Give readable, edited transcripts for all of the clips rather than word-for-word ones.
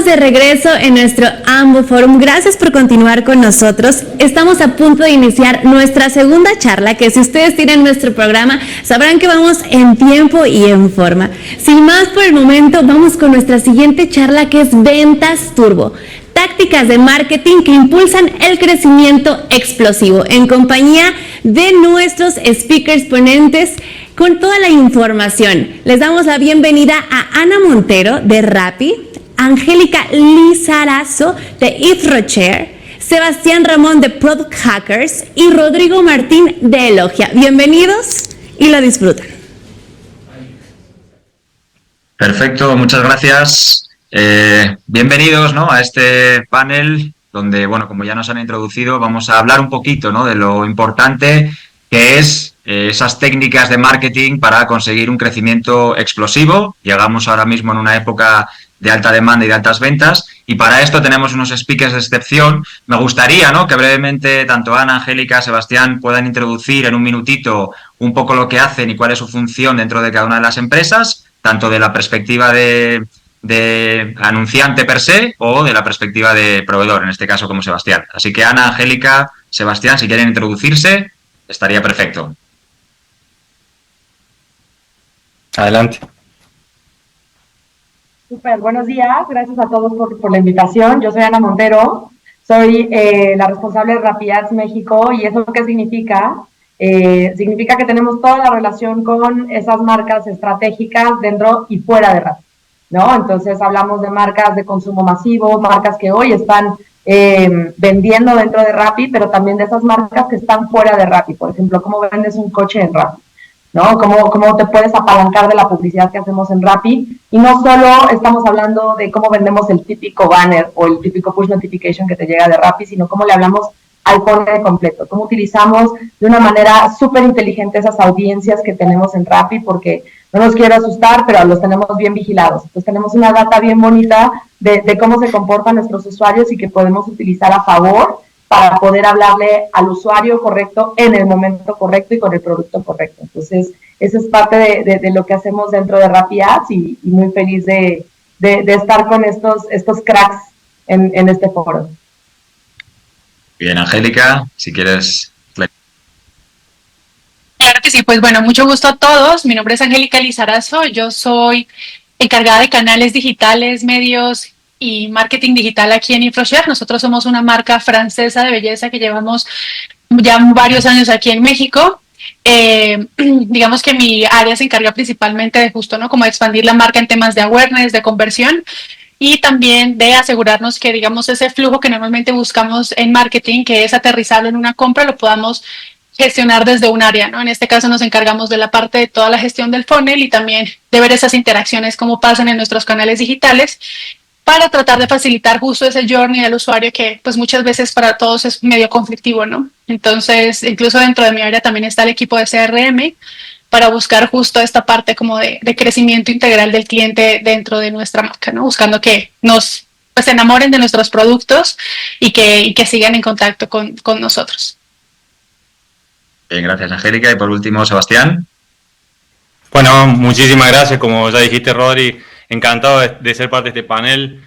de regreso en nuestro AMBO Forum. Gracias por continuar con nosotros. Estamos a punto de iniciar nuestra segunda charla, que si ustedes tienen nuestro programa, sabrán que vamos en tiempo y en forma. Sin más por el momento, vamos con nuestra siguiente charla, que es Ventas Turbo. Tácticas de marketing que impulsan el crecimiento explosivo, en compañía de nuestros speakers ponentes con toda la información. Les damos la bienvenida a Ana Montero de Rappi, Angélica Lizarazo de InfoShare, Sebastián Ramón de Product Hackers y Rodrigo Martín de Elogia. Bienvenidos y lo disfrutan. Perfecto, muchas gracias. Bienvenidos, ¿no?, a este panel donde, bueno, como ya nos han introducido, vamos a hablar un poquito, ¿no?, de lo importante que es esas técnicas de marketing para conseguir un crecimiento explosivo. Llegamos ahora mismo en una época de alta demanda y de altas ventas, y para esto tenemos unos speakers de excepción. Me gustaría, ¿no?, que brevemente tanto Ana, Angélica, Sebastián puedan introducir en un minutito un poco lo que hacen y cuál es su función dentro de cada una de las empresas, tanto de la perspectiva de anunciante per se o de la perspectiva de proveedor, en este caso como Sebastián. Así que Ana, Angélica, Sebastián, si quieren introducirse, estaría perfecto. Adelante. Súper, buenos días, gracias a todos por la invitación. Yo soy Ana Montero, soy la responsable de Rappi Ads México. ¿Y eso qué significa? Significa que tenemos toda la relación con esas marcas estratégicas dentro y fuera de Rappi, ¿no? Entonces hablamos de marcas de consumo masivo, marcas que hoy están vendiendo dentro de Rappi, pero también de esas marcas que están fuera de Rappi. Por ejemplo, ¿cómo vendes un coche en Rappi?, ¿no? ¿Cómo te puedes apalancar de la publicidad que hacemos en Rappi? Y no solo estamos hablando de cómo vendemos el típico banner o el típico push notification que te llega de Rappi, sino cómo le hablamos al funnel completo, cómo utilizamos de una manera súper inteligente esas audiencias que tenemos en Rappi, porque no nos quiero asustar, pero los tenemos bien vigilados. Entonces tenemos una data bien bonita de cómo se comportan nuestros usuarios y que podemos utilizar a favor para poder hablarle al usuario correcto en el momento correcto y con el producto correcto. Entonces, eso es parte de lo que hacemos dentro de Rappi Ads, y muy feliz de estar con estos cracks en este foro. Bien, Angélica, si quieres. Claro que sí, pues bueno, mucho gusto a todos. Mi nombre es Angélica Lizarazo, yo soy encargada de canales digitales, medios y marketing digital aquí en InfoShare. Nosotros somos una marca francesa de belleza que llevamos ya varios años aquí en México. Digamos que mi área se encarga principalmente de justo, ¿no?, como expandir la marca en temas de awareness, de conversión, y también de asegurarnos que, digamos, ese flujo que normalmente buscamos en marketing, que es aterrizarlo en una compra, lo podamos gestionar desde un área, ¿no? En este caso nos encargamos de la parte de toda la gestión del funnel y también de ver esas interacciones, cómo pasan en nuestros canales digitales, para tratar de facilitar justo ese journey del usuario que pues muchas veces para todos es medio conflictivo, ¿no? Entonces, incluso dentro de mi área también está el equipo de CRM para buscar justo esta parte como de crecimiento integral del cliente dentro de nuestra marca, ¿no? Buscando que nos pues, enamoren de nuestros productos y que sigan en contacto con nosotros. Bien, gracias, Angélica. Y por último, Sebastián. Bueno, muchísimas gracias. Como ya dijiste, Rodri, encantado de ser parte de este panel.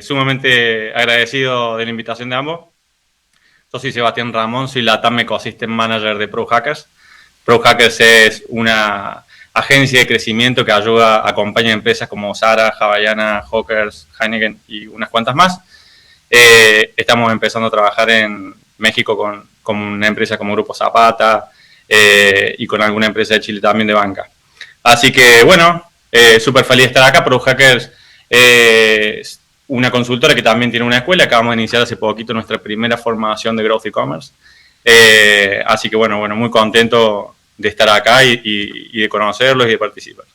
Sumamente agradecido de la invitación de ambos. Yo soy Sebastián Ramón, soy la TAM Ecosystem Manager de Product Hackers. Product Hackers es una agencia de crecimiento que acompaña a empresas como Zara, Havaiana, Hawkers, Heineken y unas cuantas más. Estamos empezando a trabajar en México con una empresa como Grupo Zapata y con alguna empresa de Chile también de banca. Así que, bueno, súper feliz de estar acá. Product Hackers es una consultora que también tiene una escuela. Acabamos de iniciar hace poquito nuestra primera formación de Growth E-Commerce. Así que, bueno, muy contento de estar acá y de conocerlos y de participar.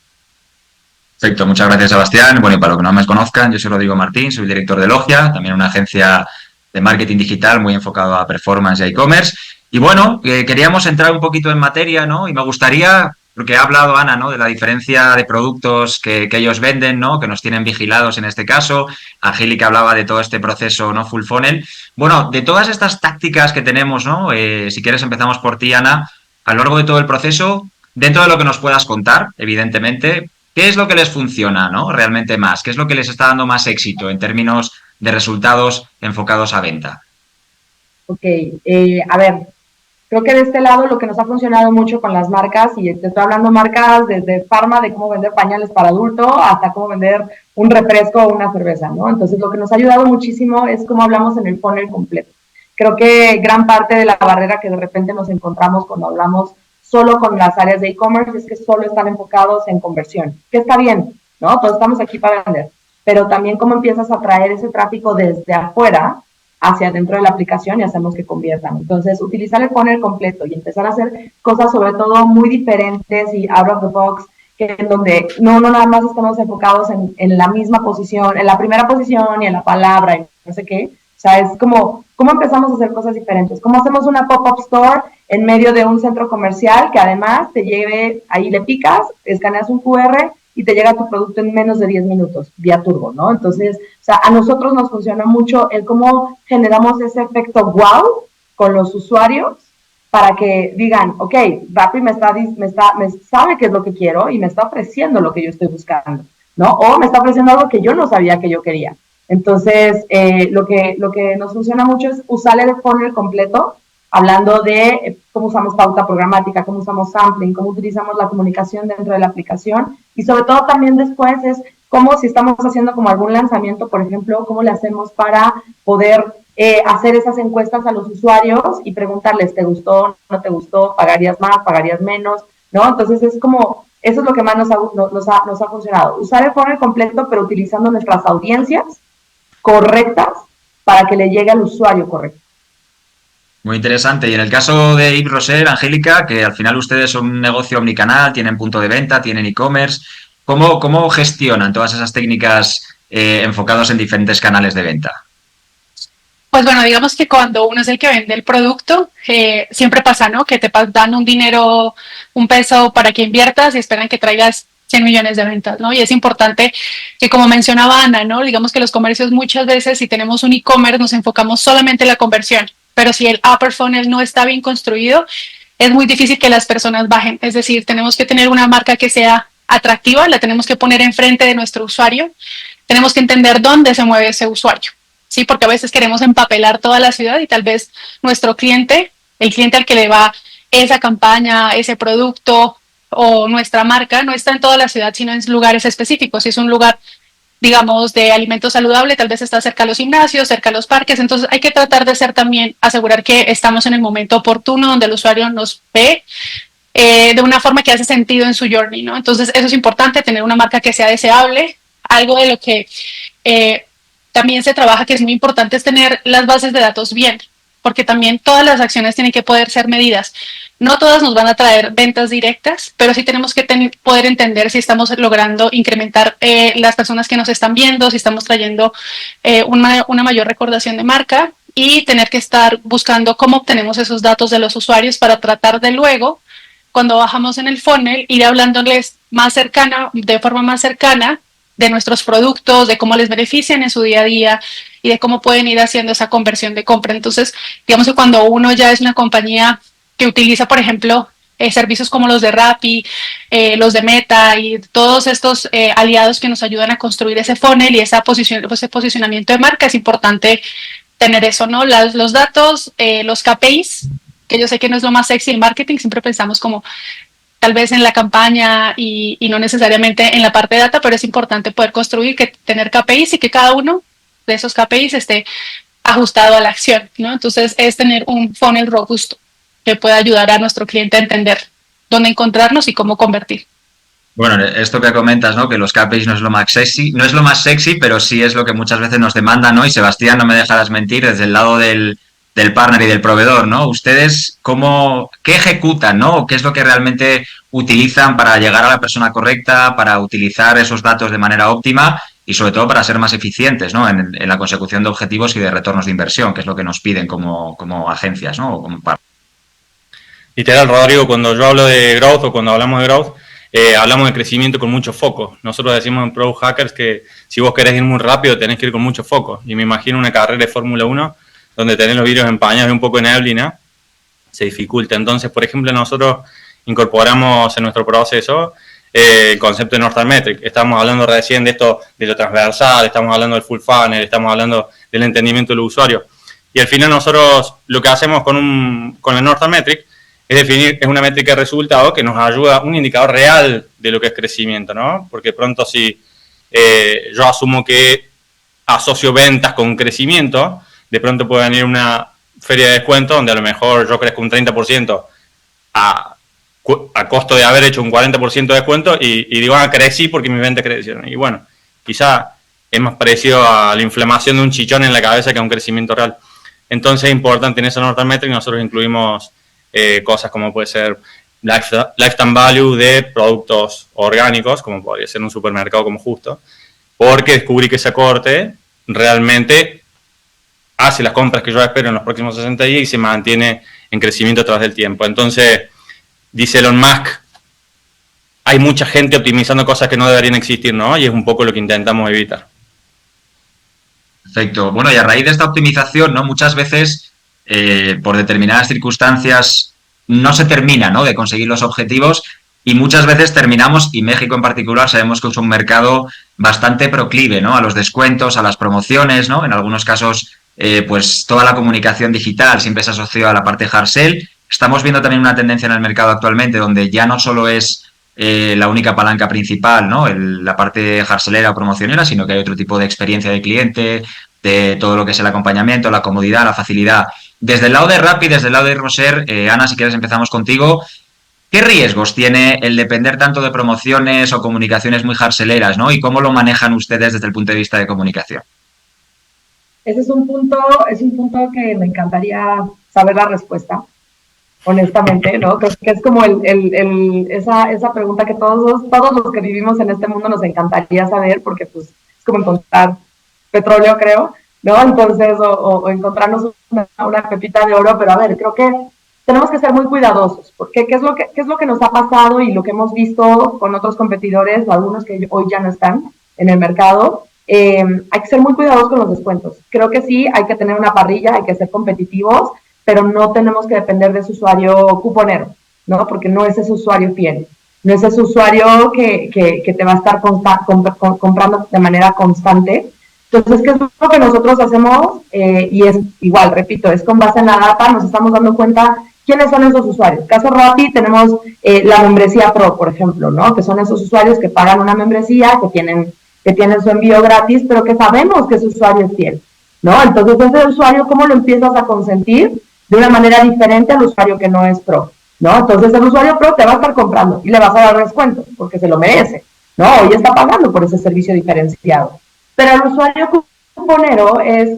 Perfecto, muchas gracias, Sebastián. Bueno, y para los que no me conozcan, yo soy Rodrigo Martín, soy director de Elogia, también una agencia de marketing digital muy enfocado a performance y a e-commerce. Y bueno, queríamos entrar un poquito en materia, ¿no? Y me gustaría, porque ha hablado Ana, ¿no?, de la diferencia de productos que ellos venden, ¿no?, que nos tienen vigilados en este caso. Angélica hablaba de todo este proceso, ¿no?, full funnel. Bueno, de todas estas tácticas que tenemos, ¿no?, si quieres empezamos por ti, Ana, a lo largo de todo el proceso, dentro de lo que nos puedas contar, evidentemente, ¿qué es lo que les funciona, ¿no? Realmente más? ¿Qué es lo que les está dando más éxito en términos de resultados enfocados a venta? Ok, a ver, creo que de este lado lo que nos ha funcionado mucho con las marcas, y te estoy hablando marcas desde Pharma, de cómo vender pañales para adulto, hasta cómo vender un refresco o una cerveza, ¿no? Entonces, lo que nos ha ayudado muchísimo es cómo hablamos en el funnel completo. Creo que gran parte de la barrera que de repente nos encontramos cuando hablamos solo con las áreas de e-commerce es que solo están enfocados en conversión, que está bien, ¿no? Todos estamos aquí para vender, pero también cómo empiezas a traer ese tráfico desde afuera hacia dentro de la aplicación y hacemos que conviertan. Entonces, utilizar el funnel completo y empezar a hacer cosas sobre todo muy diferentes y out of the box, que en donde no nada más estamos enfocados en la misma posición, en la primera posición y en la palabra y no sé qué. O sea, es como, ¿cómo empezamos a hacer cosas diferentes? ¿Cómo hacemos una pop-up store en medio de un centro comercial que además te lleve, ahí le picas, escaneas un QR y te llega tu producto en menos de 10 minutos, vía turbo, ¿no? Entonces, o sea, a nosotros nos funciona mucho el cómo generamos ese efecto wow con los usuarios para que digan, ok, Rappi me sabe qué es lo que quiero y me está ofreciendo lo que yo estoy buscando, ¿no? O me está ofreciendo algo que yo no sabía que yo quería. Entonces, lo que nos funciona mucho es usar el funnel completo, hablando de cómo usamos pauta programática, cómo usamos sampling, cómo utilizamos la comunicación dentro de la aplicación y sobre todo también después es cómo si estamos haciendo como algún lanzamiento, por ejemplo, cómo le hacemos para poder hacer esas encuestas a los usuarios y preguntarles, ¿te gustó, no te gustó, pagarías más, pagarías menos? ¿No? Entonces es como, eso es lo que más nos ha funcionado, usar el funnel completo pero utilizando nuestras audiencias correctas para que le llegue al usuario correcto. Muy interesante. Y en el caso de Yves Rocher, Angélica, que al final ustedes son un negocio omnicanal, tienen punto de venta, tienen e-commerce, ¿cómo gestionan todas esas técnicas enfocadas en diferentes canales de venta? Pues bueno, digamos que cuando uno es el que vende el producto, siempre pasa, ¿no? Que te dan un dinero, un peso para que inviertas y esperan que traigas 100 millones de ventas, ¿no? Y es importante que, como mencionaba Ana, ¿no? Digamos que los comercios muchas veces, si tenemos un e-commerce, nos enfocamos solamente en la conversión, pero si el upper funnel no está bien construido, es muy difícil que las personas bajen. Es decir, tenemos que tener una marca que sea atractiva, la tenemos que poner enfrente de nuestro usuario, tenemos que entender dónde se mueve ese usuario. Sí, porque a veces queremos empapelar toda la ciudad y tal vez nuestro cliente, el cliente al que le va esa campaña, ese producto o nuestra marca, no está en toda la ciudad, sino en lugares específicos. Si es un lugar, digamos, de alimento saludable, tal vez está cerca a los gimnasios, cerca a los parques. Entonces hay que tratar de ser también, asegurar que estamos en el momento oportuno donde el usuario nos ve de una forma que hace sentido en su journey, ¿no? Entonces eso es importante, tener una marca que sea deseable. Algo de lo que también se trabaja, que es muy importante, es tener las bases de datos bien, porque también todas las acciones tienen que poder ser medidas. No todas nos van a traer ventas directas, pero sí tenemos que poder entender si estamos logrando incrementar las personas que nos están viendo, si estamos trayendo una mayor recordación de marca y tener que estar buscando cómo obtenemos esos datos de los usuarios para tratar de luego, cuando bajamos en el funnel, ir hablándoles de forma más cercana de nuestros productos, de cómo les benefician en su día a día y de cómo pueden ir haciendo esa conversión de compra. Entonces, digamos que cuando uno ya es una compañía que utiliza, por ejemplo, servicios como los de Rappi, los de Meta y todos estos aliados que nos ayudan a construir ese funnel y ese posicionamiento de marca, es importante tener eso, ¿no? Los datos, los KPIs, que yo sé que no es lo más sexy en marketing, siempre pensamos como tal vez en la campaña y no necesariamente en la parte de data, pero es importante poder construir, tener KPIs y que cada uno de esos KPIs esté ajustado a la acción, ¿no? Entonces es tener un funnel robusto que pueda ayudar a nuestro cliente a entender dónde encontrarnos y cómo convertir. Bueno, esto que comentas, ¿no? Que los KPIs no es lo más sexy, pero sí es lo que muchas veces nos demandan, ¿no? Y Sebastián, no me dejarás mentir, desde el lado del partner y del proveedor, ¿no? Ustedes, ¿qué ejecutan, ¿no? ¿Qué es lo que realmente utilizan para llegar a la persona correcta, para utilizar esos datos de manera óptima y sobre todo para ser más eficientes, ¿no? En la consecución de objetivos y de retornos de inversión, que es lo que nos piden como agencias, ¿no? O como Literal, Rodrigo, cuando yo hablo de growth o cuando hablamos de growth, hablamos de crecimiento con mucho foco. Nosotros decimos en Pro Hackers que si vos querés ir muy rápido tenés que ir con mucho foco. Y me imagino una carrera de Fórmula 1 donde tenés los vidrios empañados y un poco de neblina, se dificulta. Entonces, por ejemplo, nosotros incorporamos en nuestro proceso el concepto de Northern Metric. Estamos hablando recién de esto, de lo transversal, estamos hablando del full funnel, estamos hablando del entendimiento del usuario. Y al final nosotros lo que hacemos con el Northern Metric es una métrica de resultado que nos ayuda, un indicador real de lo que es crecimiento, ¿no? Porque pronto si yo asumo que asocio ventas con crecimiento, de pronto puede venir una feria de descuento donde a lo mejor yo crezco un 30% a costo de haber hecho un 40% de descuento y digo, crecí porque mis ventas crecieron. Y bueno, quizá es más parecido a la inflamación de un chichón en la cabeza que a un crecimiento real. Entonces es importante en esa Northern Metric nosotros incluimos cosas como puede ser lifetime value de productos orgánicos, como podría ser un supermercado como Justo, porque descubrí que ese corte realmente hace las compras que yo espero en los próximos 60 días y se mantiene en crecimiento a través del tiempo. Entonces, dice Elon Musk, hay mucha gente optimizando cosas que no deberían existir, ¿no? Y es un poco lo que intentamos evitar. Perfecto. Bueno, y a raíz de esta optimización, ¿no? Muchas veces, por determinadas circunstancias, no se termina, ¿no?, de conseguir los objetivos y muchas veces terminamos, y México en particular sabemos que es un mercado bastante proclive, ¿no?, a los descuentos, a las promociones, ¿no? En algunos casos, pues toda la comunicación digital siempre se asocia a la parte hard sell. Estamos viendo también una tendencia en el mercado actualmente donde ya no solo es la única palanca principal, ¿no?, la parte hardselera o promocionera, sino que hay otro tipo de experiencia de cliente, de todo lo que es el acompañamiento, la comodidad, la facilidad. Desde el lado de Rappi, desde el lado de Roser, Ana, si quieres empezamos contigo. ¿Qué riesgos tiene el depender tanto de promociones o comunicaciones muy hardseleras, ¿no? ¿Y cómo lo manejan ustedes desde el punto de vista de comunicación? Ese es un punto que me encantaría saber la respuesta, honestamente, ¿no? Que es como esa pregunta que todos los que vivimos en este mundo nos encantaría saber, porque pues es como encontrar petróleo, creo, ¿no? Entonces, o encontrarnos una pepita de oro, pero a ver, creo que tenemos que ser muy cuidadosos, porque ¿qué es lo que nos ha pasado y lo que hemos visto con otros competidores, o algunos que hoy ya no están en el mercado? Hay que ser muy cuidadosos con los descuentos. Creo que sí, hay que tener una parrilla, hay que ser competitivos, pero no tenemos que depender de ese usuario cuponero, ¿no? Porque no es ese usuario fiel, no es ese usuario que te va a estar comprando de manera constante. Entonces, ¿qué es lo que nosotros hacemos? Y es igual, repito, es con base en la data, nos estamos dando cuenta quiénes son esos usuarios. Caso Rappi, tenemos la membresía Pro, por ejemplo, ¿no? Que son esos usuarios que pagan una membresía, que tienen su envío gratis, pero que sabemos que ese usuario es fiel, ¿no? Entonces, ese usuario, ¿cómo lo empiezas a consentir? De una manera diferente al usuario que no es Pro, ¿no? Entonces, el usuario Pro te va a estar comprando y le vas a dar descuento, porque se lo merece, ¿no? Hoy está pagando por ese servicio diferenciado. Pero el usuario cuponero es,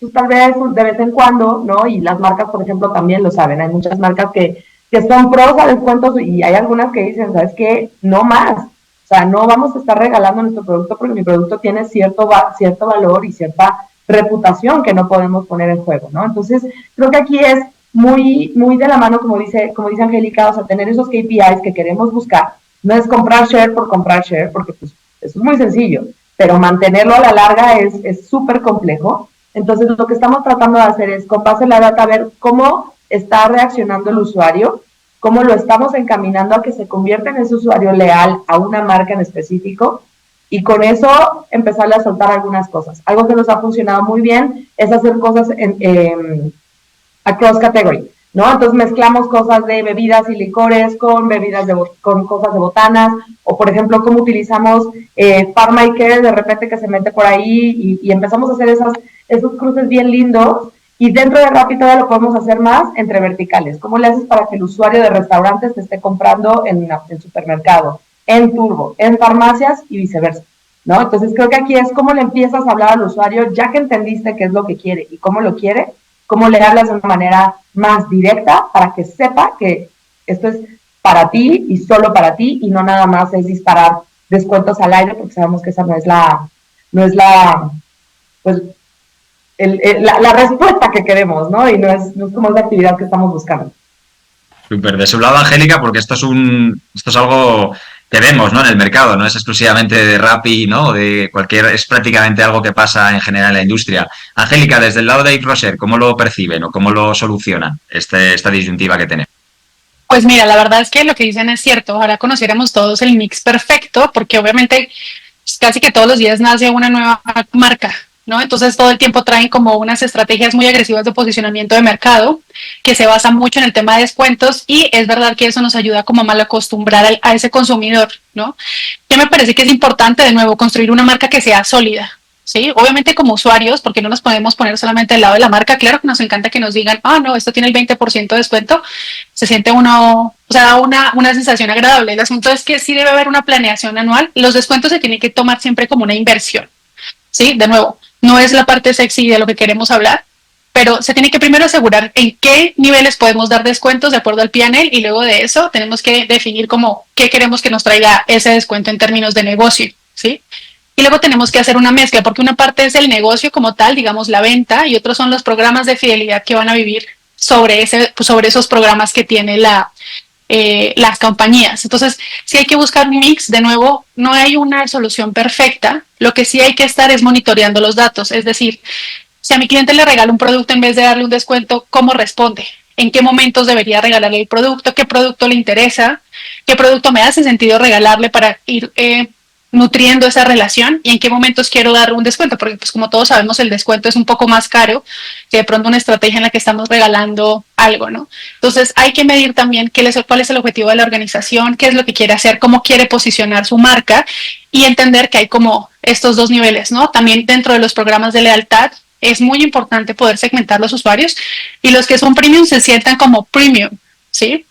pues, tal vez de vez en cuando, ¿no? Y las marcas, por ejemplo, también lo saben. Hay muchas marcas que son pros a descuentos y hay algunas que dicen, ¿sabes qué? No más. O sea, no vamos a estar regalando nuestro producto porque mi producto tiene cierto valor y cierta reputación que no podemos poner en juego, ¿no? Entonces, creo que aquí es muy, muy de la mano, como dice Angélica, o sea, tener esos KPIs que queremos buscar. No es comprar share por comprar share, porque pues eso es muy sencillo, pero mantenerlo a la larga es súper complejo. Entonces, lo que estamos tratando de hacer es, con base en la data, ver cómo está reaccionando el usuario, cómo lo estamos encaminando a que se convierta en ese usuario leal a una marca en específico, y con eso empezarle a soltar algunas cosas. Algo que nos ha funcionado muy bien es hacer cosas across category, ¿no? Entonces mezclamos cosas de bebidas y licores con con cosas de botanas, o por ejemplo, cómo utilizamos Pharma y Care de repente que se mete por ahí y empezamos a hacer esos cruces bien lindos. Y dentro de Rappi todavía lo podemos hacer más entre verticales. ¿Cómo le haces para que el usuario de restaurantes te esté comprando en supermercado, en turbo, en farmacias y viceversa, ¿no? Entonces creo que aquí es cómo le empiezas a hablar al usuario, ya que entendiste qué es lo que quiere y cómo lo quiere, cómo le hablas de una manera más directa para que sepa que esto es para ti y solo para ti, y no nada más es disparar descuentos al aire, porque sabemos que esa no es la respuesta que queremos, ¿no? Y no es como esa actividad que estamos buscando. Súper, de su lado, Angélica, porque esto es algo que vemos, ¿no?, en el mercado, no es exclusivamente de Rappi, ¿no?, es prácticamente algo que pasa en general en la industria. Angélica, desde el lado de Roser, ¿cómo lo perciben o cómo lo solucionan esta disyuntiva que tenemos? Pues mira, la verdad es que lo que dicen es cierto. Ojalá conociéramos todos el mix perfecto, porque obviamente pues, casi que todos los días nace una nueva marca, ¿no? Entonces todo el tiempo traen como unas estrategias muy agresivas de posicionamiento de mercado que se basan mucho en el tema de descuentos y es verdad que eso nos ayuda como a mal acostumbrar a ese consumidor, ¿no? Que me parece que es importante de nuevo construir una marca que sea sólida. Sí, obviamente como usuarios, porque no nos podemos poner solamente al lado de la marca, claro que nos encanta que nos digan, ah, no, esto tiene el 20% de descuento, se siente uno, o sea, una sensación agradable. El asunto es que sí debe haber una planeación anual, los descuentos se tienen que tomar siempre como una inversión, ¿sí? De nuevo, no es la parte sexy de lo que queremos hablar, pero se tiene que primero asegurar en qué niveles podemos dar descuentos de acuerdo al P&L y luego de eso tenemos que definir como qué queremos que nos traiga ese descuento en términos de negocio, ¿sí? Y luego tenemos que hacer una mezcla, porque una parte es el negocio como tal, digamos la venta, y otros son los programas de fidelidad que van a vivir sobre esos programas que tiene las compañías. Entonces, sí hay que buscar un mix. De nuevo, no hay una solución perfecta. Lo que sí hay que estar es monitoreando los datos. Es decir, si a mi cliente le regalo un producto en vez de darle un descuento, ¿cómo responde? ¿En qué momentos debería regalarle el producto? ¿Qué producto le interesa? ¿Qué producto me hace sentido regalarle para ir nutriendo esa relación y en qué momentos quiero dar un descuento? Porque pues como todos sabemos el descuento es un poco más caro que de pronto una estrategia en la que estamos regalando algo, ¿no? Entonces hay que medir también cuál es el objetivo de la organización, qué es lo que quiere hacer, cómo quiere posicionar su marca y entender que hay como estos dos niveles, ¿no? También dentro de los programas de lealtad es muy importante poder segmentar los usuarios y los que son premium se sientan como premium, ¿sí?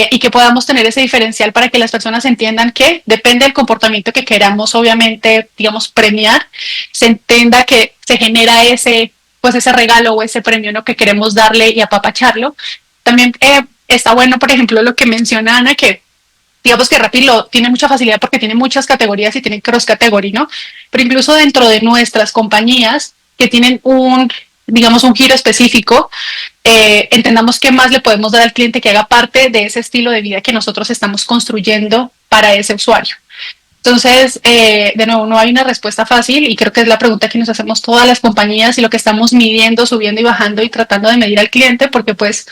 Y que podamos tener ese diferencial para que las personas entiendan que depende del comportamiento que queramos, obviamente, digamos, premiar, se entienda que se genera ese regalo o ese premio, ¿no? Que queremos darle y apapacharlo. También está bueno, por ejemplo, lo que menciona Ana, que digamos que Rappi tiene mucha facilidad porque tiene muchas categorías y tiene cross category, ¿no? Pero incluso dentro de nuestras compañías que tienen un giro específico, entendamos qué más le podemos dar al cliente que haga parte de ese estilo de vida que nosotros estamos construyendo para ese usuario. Entonces, de nuevo, no hay una respuesta fácil y creo que es la pregunta que nos hacemos todas las compañías y lo que estamos midiendo, subiendo y bajando y tratando de medir al cliente, porque pues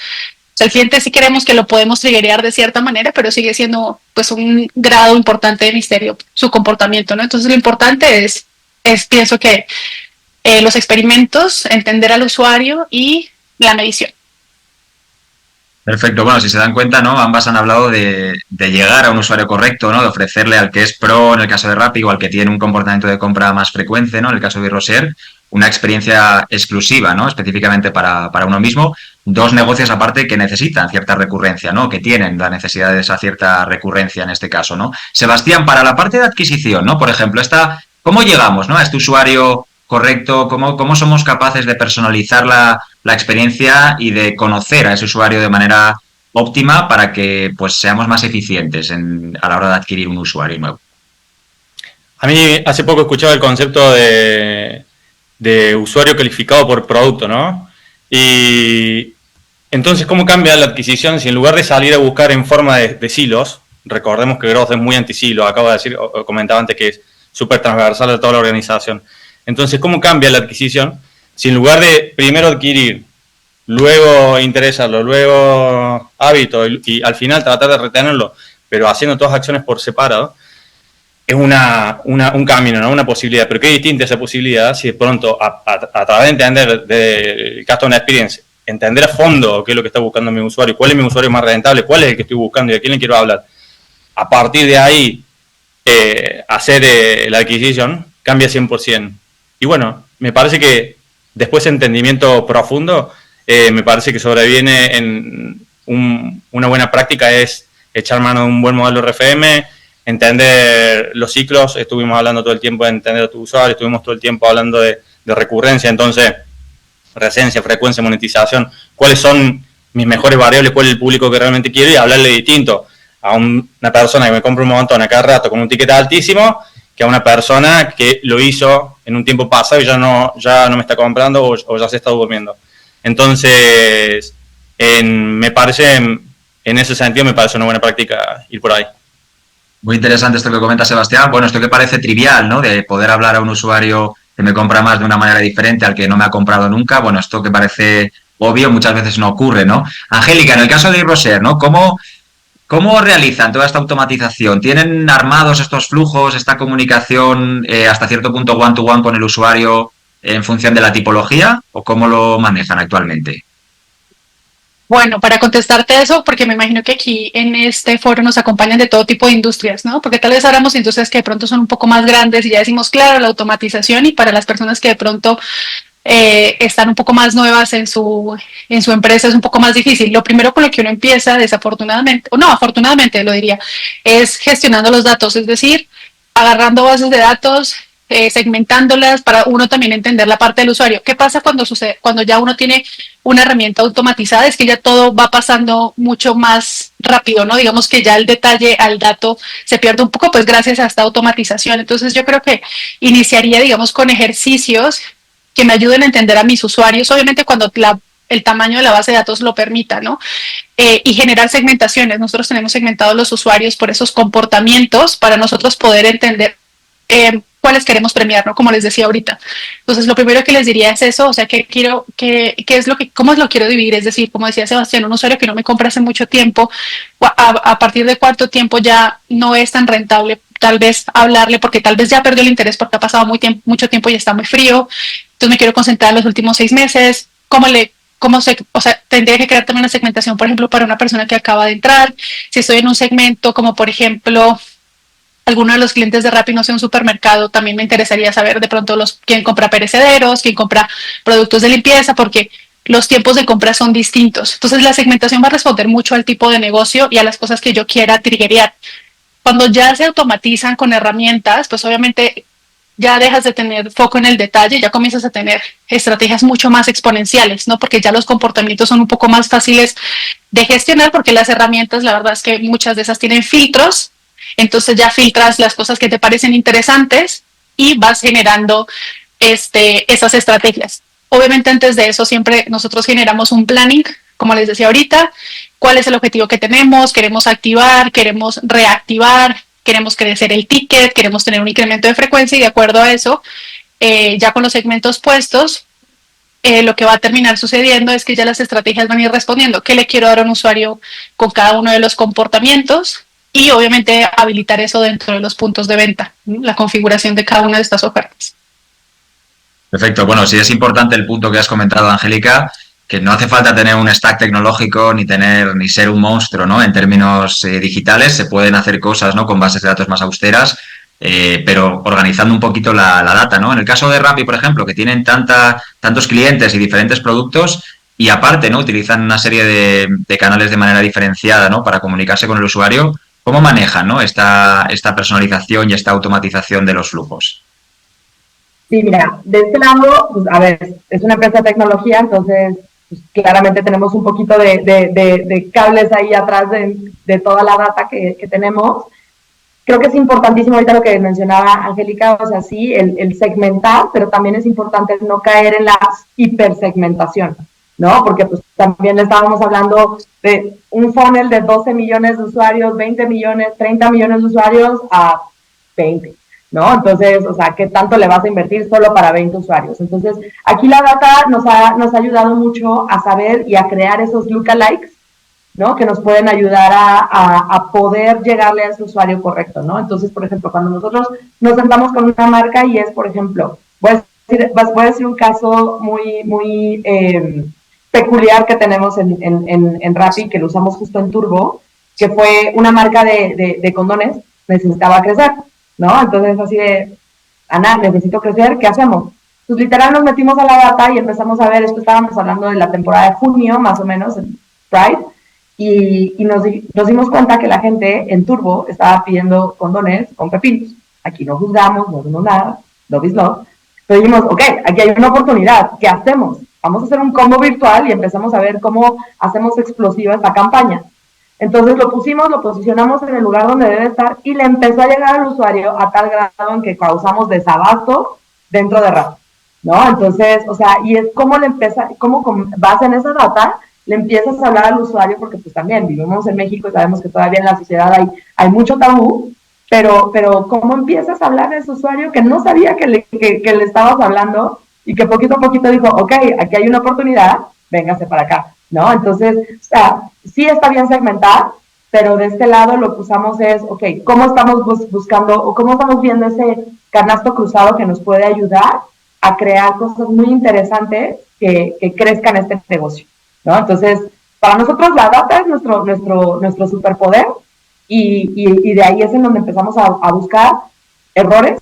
el cliente sí queremos que lo podemos triggerear de cierta manera, pero sigue siendo pues un grado importante de misterio su comportamiento, ¿no? Entonces lo importante es pienso que los experimentos, entender al usuario y la medición. Perfecto. Bueno, si se dan cuenta, ¿no? Ambas han hablado de llegar a un usuario correcto, ¿no? De ofrecerle al que es pro en el caso de Rappi o al que tiene un comportamiento de compra más frecuente, ¿no? En el caso de Roser, una experiencia exclusiva, ¿no? Específicamente para uno mismo. Dos negocios aparte que necesitan cierta recurrencia, ¿no? Que tienen la necesidad de esa cierta recurrencia en este caso, ¿no? Sebastián, para la parte de adquisición, ¿no? Por ejemplo, ¿cómo llegamos, ¿no? A este usuario correcto, cómo somos capaces de personalizar la experiencia y de conocer a ese usuario de manera óptima para que pues seamos más eficientes a la hora de adquirir un usuario nuevo. A mí hace poco escuchaba el concepto de usuario calificado por producto, ¿no? Y entonces, ¿cómo cambia la adquisición si en lugar de salir a buscar en forma de silos, recordemos que Growth es muy anti-silo, acabo de decir, o comentaba antes que es súper transversal a toda la organización. Entonces, ¿cómo cambia la adquisición si en lugar de primero adquirir, luego interesarlo, luego hábito y al final tratar de retenerlo, pero haciendo todas las acciones por separado, es un camino, ¿no? Una posibilidad? Pero qué distinta esa posibilidad si de pronto a través de entender del Customer Experience, entender a fondo qué es lo que está buscando mi usuario, cuál es mi usuario más rentable, cuál es el que estoy buscando y a quién le quiero hablar. A partir de ahí, hacer la adquisición cambia 100%. Y bueno, me parece que después de entendimiento profundo, me parece que sobreviene en una buena práctica es echar mano de un buen modelo RFM, entender los ciclos. Estuvimos hablando todo el tiempo de entender a tu usuario, estuvimos todo el tiempo hablando de recurrencia, entonces presencia, frecuencia, monetización, cuáles son mis mejores variables, cuál es el público que realmente quiero y hablarle distinto a una persona que me compra un montón a cada rato con un ticket altísimo que a una persona que lo hizo en un tiempo pasado y ya no me está comprando o ya se está durmiendo. Entonces, me parece, en ese sentido, me parece una buena práctica ir por ahí. Muy interesante esto que comenta Sebastián. Bueno, esto que parece trivial, ¿no? De poder hablar a un usuario que me compra más de una manera diferente al que no me ha comprado nunca. Bueno, esto que parece obvio, muchas veces no ocurre, ¿no? Angélica, en el caso de eRocher, ¿no? ¿Cómo realizan toda esta automatización? ¿Tienen armados estos flujos, esta comunicación hasta cierto punto one-to-one con el usuario en función de la tipología? ¿O cómo lo manejan actualmente? Bueno, para contestarte eso, porque me imagino que aquí en este foro nos acompañan de todo tipo de industrias, ¿no? Porque tal vez hablamos de industrias que de pronto son un poco más grandes y ya decimos, claro, la automatización, y para las personas que de pronto están un poco más nuevas en su empresa es un poco más difícil. Lo primero con lo que uno empieza, desafortunadamente, o no, afortunadamente lo diría, es gestionando los datos, es decir, agarrando bases de datos, segmentándolas para uno también entender la parte del usuario. ¿Qué pasa cuando ya uno tiene una herramienta automatizada? Es que ya todo va pasando mucho más rápido, ¿no? Digamos que ya el detalle al dato se pierde un poco, pues gracias a esta automatización. Entonces yo creo que iniciaría, digamos, con ejercicios que me ayuden a entender a mis usuarios, obviamente cuando el tamaño de la base de datos lo permita, ¿no? Y generar segmentaciones. Nosotros tenemos segmentados los usuarios por esos comportamientos para nosotros poder entender cuáles queremos premiar, ¿no? Como les decía ahorita. Entonces, lo primero que les diría es eso, o sea, cómo lo quiero dividir, es decir, como decía Sebastián, un usuario que no me compra hace mucho tiempo, a partir de cuánto tiempo ya no es tan rentable tal vez hablarle, porque tal vez ya perdió el interés porque ha pasado mucho tiempo y está muy frío. Entonces me quiero concentrar en los últimos 6 meses, o sea, tendría que crear también una segmentación, por ejemplo, para una persona que acaba de entrar. Si estoy en un segmento como, por ejemplo, alguno de los clientes de Rappi, no sé, un supermercado, también me interesaría saber de pronto quién compra perecederos, quién compra productos de limpieza, porque los tiempos de compra son distintos. Entonces la segmentación va a responder mucho al tipo de negocio y a las cosas que yo quiera triggerear. Cuando ya se automatizan con herramientas, pues obviamente ya dejas de tener foco en el detalle, ya comienzas a tener estrategias mucho más exponenciales, ¿no? Porque ya los comportamientos son un poco más fáciles de gestionar, porque las herramientas, la verdad es que muchas de esas tienen filtros, entonces ya filtras las cosas que te parecen interesantes y vas generando esas estrategias. Obviamente antes de eso siempre nosotros generamos un planning, como les decía ahorita, cuál es el objetivo que queremos activar, queremos reactivar, queremos crecer el ticket, queremos tener un incremento de frecuencia, y de acuerdo a eso, ya con los segmentos puestos, lo que va a terminar sucediendo es que ya las estrategias van a ir respondiendo qué le quiero dar a un usuario con cada uno de los comportamientos, y obviamente habilitar eso dentro de los puntos de venta, ¿no? La configuración de cada una de estas ofertas. Perfecto. Bueno, sí es importante el punto que has comentado, Angélica, que no hace falta tener un stack tecnológico ni ser un monstruo, ¿no? En términos digitales se pueden hacer cosas, ¿no? Con bases de datos más austeras, pero organizando un poquito la data, ¿no? En el caso de Rappi, por ejemplo, que tienen tantos clientes y diferentes productos, y aparte, ¿no? Utilizan una serie de canales de manera diferenciada, ¿no? Para comunicarse con el usuario. ¿Cómo manejan, ¿no? esta personalización y esta automatización de los flujos? Sí, mira, de este lado, pues, a ver, es una empresa de tecnología, entonces pues, claramente tenemos un poquito de cables ahí atrás de toda la data que tenemos. Creo que es importantísimo ahorita lo que mencionaba Angélica, o sea, sí, el segmentar, pero también es importante no caer en la hipersegmentación, ¿no? Porque pues también estábamos hablando de un funnel de 12 millones de usuarios, 20 millones, 30 millones de usuarios a 20, ¿no? Entonces, o sea, ¿qué tanto le vas a invertir solo para 20 usuarios? Entonces, aquí la data nos ha ayudado mucho a saber y a crear esos lookalikes, ¿no? Que nos pueden ayudar a poder llegarle a ese usuario correcto, ¿no? Entonces, por ejemplo, cuando nosotros nos sentamos con una marca y es, por ejemplo, voy a decir un caso muy peculiar que tenemos en Rappi, que lo usamos justo en Turbo, que fue una marca de condones, necesitaba crecer, ¿no? Entonces, así de, Ana, necesito crecer, ¿qué hacemos? Pues literal nos metimos a la data y empezamos a ver, esto estábamos hablando de la temporada de junio, más o menos, en Pride, y nos dimos cuenta que la gente en Turbo estaba pidiendo condones con pepinos. Aquí no juzgamos, no hacemos nada, love is love. Pero dijimos, ok, aquí hay una oportunidad, ¿qué hacemos? Vamos a hacer un combo virtual y empezamos a ver cómo hacemos explosiva esta campaña. Entonces lo posicionamos en el lugar donde debe estar y le empezó a llegar al usuario a tal grado en que causamos desabasto dentro de Rappi, ¿no? Entonces, o sea, y es cómo con base en esa data le empiezas a hablar al usuario, porque pues también vivimos en México y sabemos que todavía en la sociedad hay mucho tabú, pero cómo empiezas a hablar a ese usuario que no sabía que le estabas hablando y que poquito a poquito dijo, ok, aquí hay una oportunidad, véngase para acá, ¿no? Entonces, o sea, sí está bien segmentar, pero de este lado lo que usamos es, ok, ¿cómo estamos buscando o cómo estamos viendo ese canasto cruzado que nos puede ayudar a crear cosas muy interesantes que crezcan este negocio, ¿no? Entonces, para nosotros la data es nuestro superpoder y de ahí es en donde empezamos a buscar errores,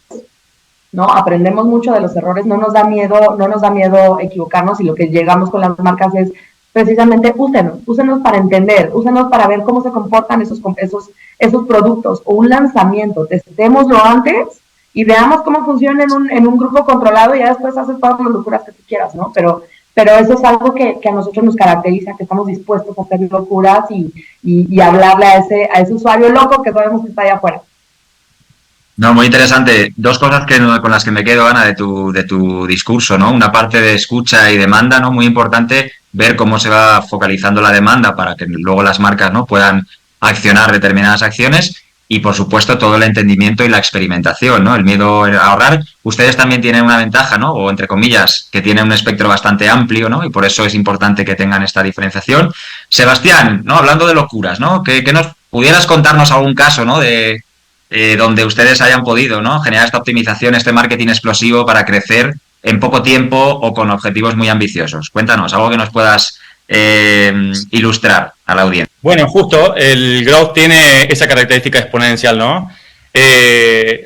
¿no? Aprendemos mucho de los errores, no nos da miedo equivocarnos, y lo que llegamos con las marcas es precisamente úsenos para entender, úsenos para ver cómo se comportan esos productos, o un lanzamiento, testémoslo antes y veamos cómo funciona en un grupo controlado, y ya después haces todas las locuras que tú quieras, ¿no? Pero eso es algo que a nosotros nos caracteriza, que estamos dispuestos a hacer locuras y hablarle a ese usuario loco que sabemos que está allá afuera. No, muy interesante. Dos cosas con las que me quedo, Ana, de tu discurso, ¿no? Una parte de escucha y demanda, ¿no? Muy importante ver cómo se va focalizando la demanda para que luego las marcas, ¿no?, puedan accionar determinadas acciones, y, por supuesto, todo el entendimiento y la experimentación, ¿no? El miedo a ahorrar. Ustedes también tienen una ventaja, ¿no?, o entre comillas, que tienen un espectro bastante amplio, ¿no?, y por eso es importante que tengan esta diferenciación. Sebastián, ¿no?, hablando de locuras, ¿no?, ¿qué nos pudieras contarnos algún caso, ¿no?, de donde ustedes hayan podido, ¿no?, generar esta optimización, este marketing explosivo para crecer en poco tiempo o con objetivos muy ambiciosos? Cuéntanos, algo que nos puedas ilustrar a la audiencia. Bueno, justo, el growth tiene esa característica exponencial, ¿no?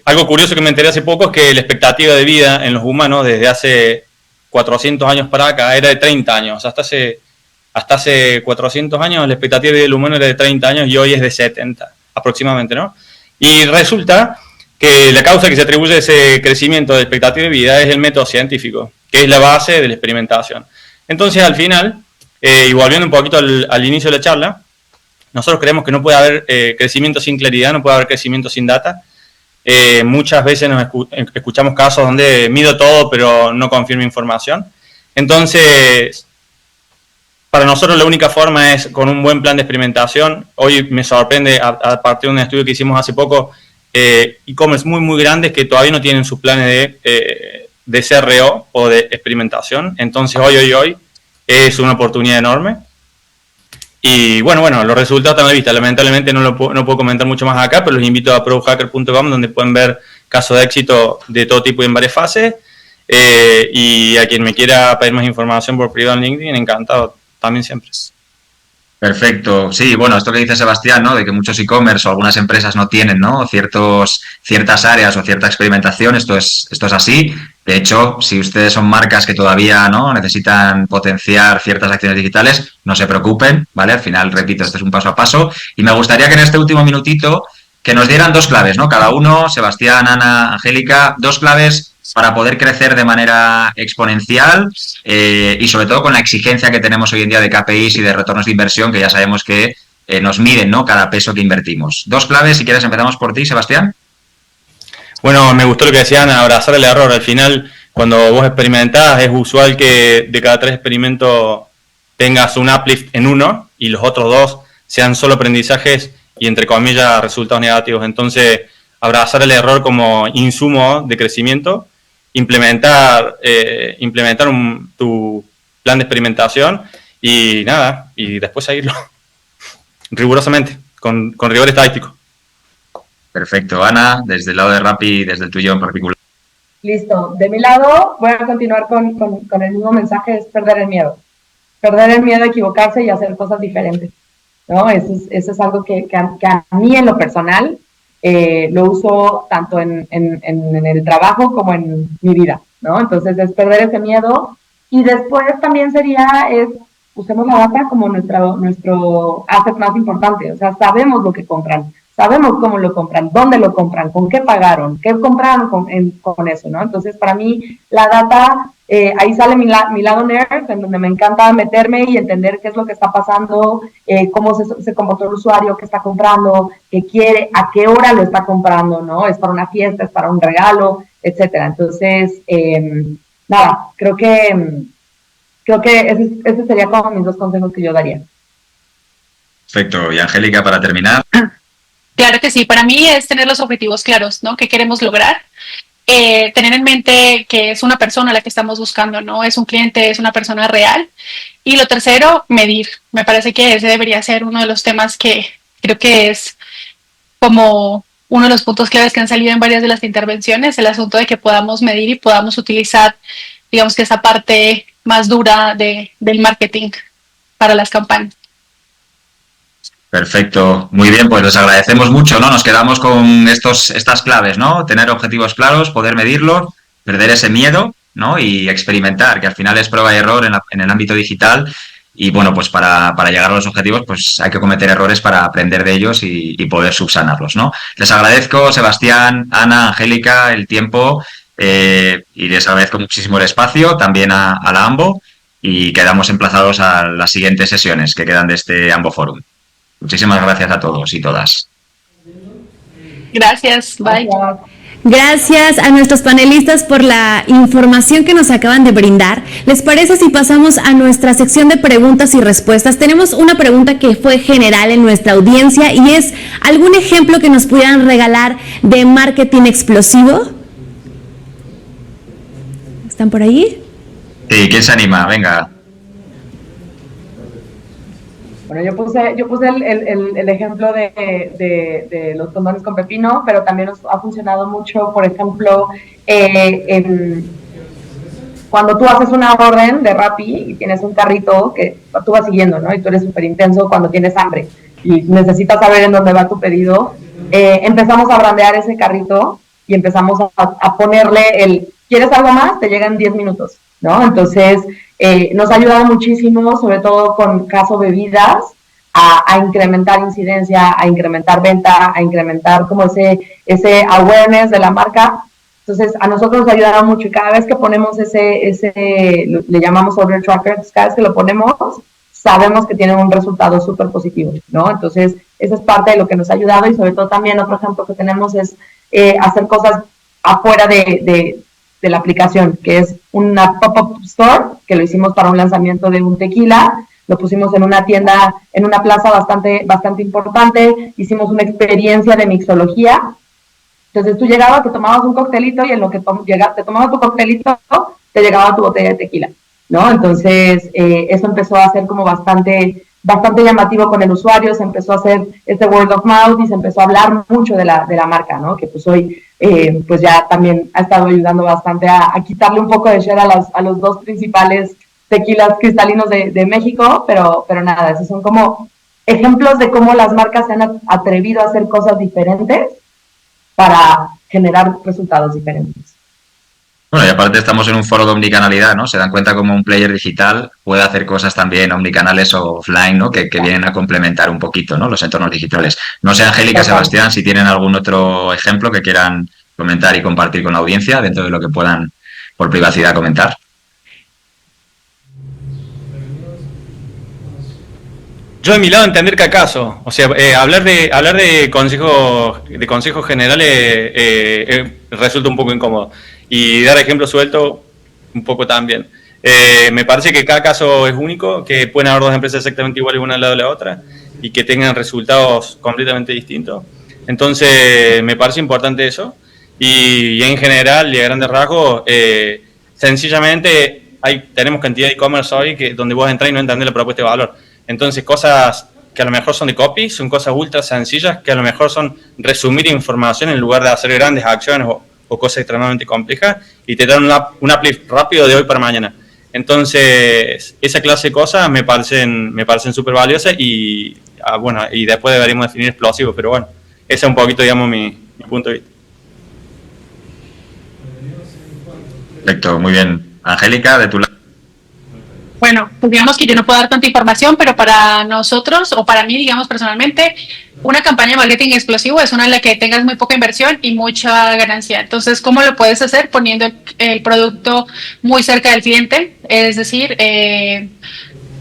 Algo curioso que me enteré hace poco es que la expectativa de vida en los humanos desde hace 400 años para acá era de 30 años. Hasta hace 400 años la expectativa de vida del humano era de 30 años y hoy es de 70 aproximadamente, ¿no? Y resulta que la causa que se atribuye a ese crecimiento de expectativa de vida es el método científico, que es la base de la experimentación. Entonces, al final, y volviendo un poquito al inicio de la charla, nosotros creemos que no puede haber crecimiento sin claridad, no puede haber crecimiento sin data. Muchas veces escuchamos casos donde mido todo, pero no confirmo información. Entonces, para nosotros la única forma es con un buen plan de experimentación. Hoy me sorprende, a partir de un estudio que hicimos hace poco, e-commerce muy, muy grandes que todavía no tienen sus planes de CRO o de experimentación. Entonces, hoy es una oportunidad enorme. Y bueno, los resultados están a la vista. Lamentablemente no puedo comentar mucho más acá, pero los invito a producthacker.com, donde pueden ver casos de éxito de todo tipo y en varias fases. Y a quien me quiera pedir más información por privado en LinkedIn, encantado también siempre. Perfecto. Sí, bueno, esto que dice Sebastián, ¿no?, de que muchos e-commerce o algunas empresas no tienen, ¿no?, ciertas áreas o cierta experimentación, esto es así. De hecho, si ustedes son marcas que todavía no necesitan potenciar ciertas acciones digitales, no se preocupen, ¿vale? Al final, repito, esto es un paso a paso. Y me gustaría que en este último minutito que nos dieran dos claves, ¿no?, cada uno, Sebastián, Ana, Angélica, dos claves para poder crecer de manera exponencial y sobre todo con la exigencia que tenemos hoy en día de KPIs y de retornos de inversión, que ya sabemos que nos miden, ¿no?, cada peso que invertimos. Dos claves, si quieres empezamos por ti, Sebastián. Bueno, me gustó lo que decían, abrazar el error. Al final, cuando vos experimentás, es usual que de cada 3 experimentos tengas un uplift en uno y los otros 2 sean solo aprendizajes y, entre comillas, resultados negativos. Entonces, abrazar el error como insumo de crecimiento, implementar tu plan de experimentación y nada, y después seguirlo rigurosamente, con rigor estadístico. Perfecto. Ana, desde el lado de Rappi, desde el tuyo en particular. Listo. De mi lado, voy a continuar con el mismo mensaje, es perder el miedo. Perder el miedo a equivocarse y hacer cosas diferentes, ¿no? Eso es algo que a mí en lo personal lo uso tanto en el trabajo como en mi vida, ¿no? Entonces es perder ese miedo, y después también usemos la data como nuestro asset más importante. O sea, sabemos lo que compran, sabemos cómo lo compran, dónde lo compran, con qué pagaron, qué compraron con eso, ¿no? Entonces, para mí, la data, ahí sale mi lado nerd, en donde me encanta meterme y entender qué es lo que está pasando, cómo se comportó el usuario, qué está comprando, qué quiere, a qué hora lo está comprando, ¿no? Es para una fiesta, es para un regalo, etcétera. Entonces, nada, creo que ese sería como mis 2 consejos que yo daría. Perfecto. Y Angélica, para terminar. Claro que sí, para mí es tener los objetivos claros, ¿no? ¿Qué queremos lograr? tener en mente que es una persona la que estamos buscando, no es un cliente, es una persona real. Y lo tercero, medir. Me parece que ese debería ser uno de los temas que creo que es como uno de los puntos claves que han salido en varias de las intervenciones, el asunto de que podamos medir y podamos utilizar, digamos que esa parte más dura del marketing para las campañas. Perfecto, muy bien, pues les agradecemos mucho, ¿no? Nos quedamos con estas claves, ¿no? Tener objetivos claros, poder medirlos, perder ese miedo, ¿no? Y experimentar, que al final es prueba y error en el ámbito digital. Y bueno, pues para llegar a los objetivos, pues hay que cometer errores para aprender de ellos y poder subsanarlos, ¿no? Les agradezco, Sebastián, Ana, Angélica, el tiempo y les agradezco muchísimo el espacio, también a la AMBO, y quedamos emplazados a las siguientes sesiones que quedan de este AMBO Forum. Muchísimas gracias a todos y todas. Gracias, bye. Gracias a nuestros panelistas por la información que nos acaban de brindar. ¿Les parece si pasamos a nuestra sección de preguntas y respuestas? Tenemos una pregunta que fue general en nuestra audiencia y es ¿algún ejemplo que nos pudieran regalar de marketing explosivo? ¿Están por ahí? Sí, ¿quién se anima? Venga. Bueno, yo puse el ejemplo de los condones con pepino, pero también nos ha funcionado mucho, por ejemplo, cuando tú haces una orden de Rappi y tienes un carrito que tú vas siguiendo, ¿no? Y tú eres súper intenso cuando tienes hambre y necesitas saber en dónde va tu pedido, empezamos a brandear ese carrito y empezamos a ponerle ¿quieres algo más? Te llegan 10 minutos, ¿no? Entonces, nos ha ayudado muchísimo, sobre todo con caso bebidas, a incrementar incidencia, a incrementar venta, a incrementar como ese awareness de la marca. Entonces, a nosotros nos ha ayudado mucho y cada vez que ponemos le llamamos order tracker, cada vez que lo ponemos, sabemos que tiene un resultado súper positivo, ¿no? Entonces, esa es parte de lo que nos ha ayudado y sobre todo también otro ejemplo que tenemos es hacer cosas afuera de la aplicación, que es una pop-up store, que lo hicimos para un lanzamiento de un tequila, lo pusimos en una tienda, en una plaza bastante importante, hicimos una experiencia de mixología. Entonces tú llegabas, te tomabas un coctelito y en lo que te tomabas tu coctelito, te llegaba tu botella de tequila, ¿no? Entonces eso empezó a ser como bastante llamativo con el usuario, se empezó a hacer este word of mouth y se empezó a hablar mucho de la marca, ¿no? Que pues hoy pues ya también ha estado ayudando bastante a quitarle un poco de share a los dos principales tequilas cristalinos de México, pero nada, esos son como ejemplos de cómo las marcas se han atrevido a hacer cosas diferentes para generar resultados diferentes. Bueno, y aparte estamos en un foro de omnicanalidad, ¿no? Se dan cuenta como un player digital puede hacer cosas también omnicanales o offline, ¿no? Que vienen a complementar un poquito, ¿no? Los entornos digitales. No sé, Angélica, Sebastián, si tienen algún otro ejemplo que quieran comentar y compartir con la audiencia dentro de lo que puedan por privacidad comentar. Yo de mi lado entender que acaso, o sea, hablar de consejos generales resulta un poco incómodo y dar ejemplos sueltos un poco también. Me parece que cada caso es único, que pueden haber dos empresas exactamente iguales una al lado de la otra y que tengan resultados completamente distintos. Entonces me parece importante eso y en general y a grandes rasgos sencillamente tenemos cantidad de e-commerce hoy donde vos entras y no entendés la propuesta de valor. Entonces, cosas que a lo mejor son de copy, son cosas ultra sencillas, que a lo mejor son resumir información en lugar de hacer grandes acciones o cosas extremadamente complejas, y te dan un uplift rápido de hoy para mañana. Entonces, esa clase de cosas me parecen súper valiosas y después deberíamos definir explosivo, pero bueno, ese es un poquito, digamos, mi punto de vista. Perfecto, muy bien. Angélica, de tu lado. Bueno, pues digamos que yo no puedo dar tanta información, pero para nosotros, o para mí, digamos personalmente, una campaña de marketing explosivo es una en la que tengas muy poca inversión y mucha ganancia. Entonces, ¿cómo lo puedes hacer? Poniendo el producto muy cerca del cliente, es decir,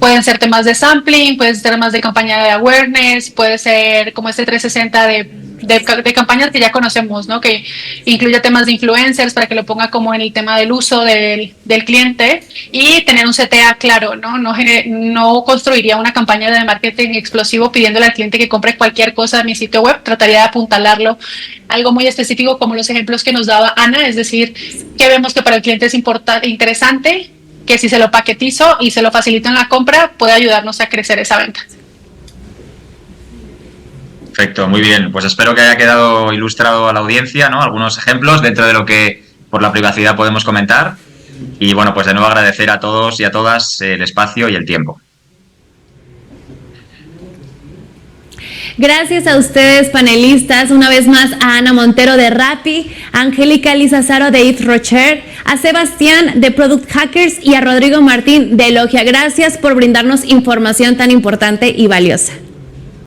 pueden ser temas de sampling, pueden ser temas de campaña de awareness, puede ser como este 360 de de campañas que ya conocemos, ¿no? Que incluye temas de influencers para que lo ponga como en el tema del uso del cliente y tener un CTA claro, ¿no? No construiría una campaña de marketing explosivo pidiéndole al cliente que compre cualquier cosa de mi sitio web, trataría de apuntalarlo algo muy específico como los ejemplos que nos daba Ana, es decir, que vemos que para el cliente es interesante, que si se lo paquetizo y se lo facilito en la compra, puede ayudarnos a crecer esa venta. Perfecto, muy bien. Pues espero que haya quedado ilustrado a la audiencia, ¿no? Algunos ejemplos dentro de lo que por la privacidad podemos comentar. Y bueno, pues de nuevo agradecer a todos y a todas el espacio y el tiempo. Gracias a ustedes, panelistas, una vez más a Ana Montero de Rappi, a Angélica Lizazaro de Yves Rocher, a Sebastián de Product Hackers y a Rodrigo Martín de Elogia. Gracias por brindarnos información tan importante y valiosa.